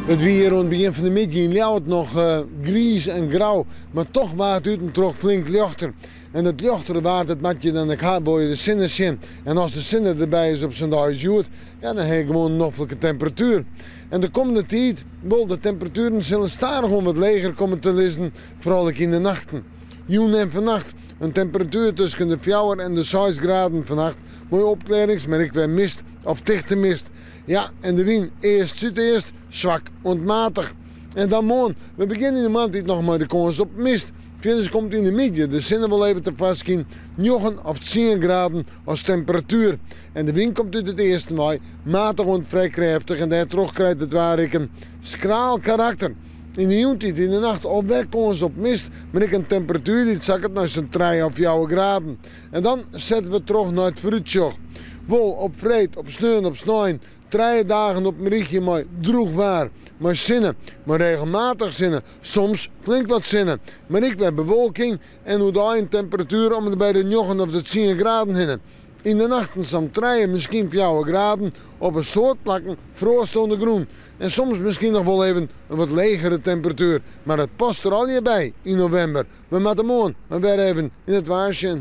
Het weer aan het begin van de middag in Ljouwert nog grijs en grauw, maar toch waait het toch flink lichter. En het lichtere waard het matje dan ik ga boven de zinnen zien. En als de zinnen erbij is op zo'n dag zoet, ja, dan heb je gewoon een noffelijke temperatuur. En de komende tijd wil de temperaturen zullen stadig om wat leger komen te liggen, vooral in de nachten. Joen en vannacht een temperatuur tussen de 4 en de 6 graden vannacht. Mooi opklarings, maar ik weer mist of dichte mist. Ja, en de wind eerst zuidoost, zwak en matig. En dan morgen, we beginnen in de maand nog maar de kans op mist. Verder komt in de middag de zinnen wel even te vastzien, 9 of 10 graden als temperatuur. En de wind komt uit het eerste waai, matig en vrij krachtig en daar terug krijgt het waar ik een schraal karakter. In de jontijd in de nacht op weg kans op mist, maar ik een temperatuur die zakt naar zo'n 3 of 4 graden. En dan zetten we terug naar het fruitjoch. Wol op vreed, op sneeuw, op sneeuw. 3 dagen op een richtje maar droeg waar. Maar zinnen, maar regelmatig zinnen. Soms flink wat zinnen. Maar ik ben bewolking en hoe daar een temperatuur om bij de 9 of de 10 graden heen. In de nachten zo'n 3, misschien 4 graden. Op een soort plakken frost onder groen. En soms misschien nog wel even een wat legere temperatuur. Maar het past er al je bij in november. We moeten morgen weer even in het waarsje.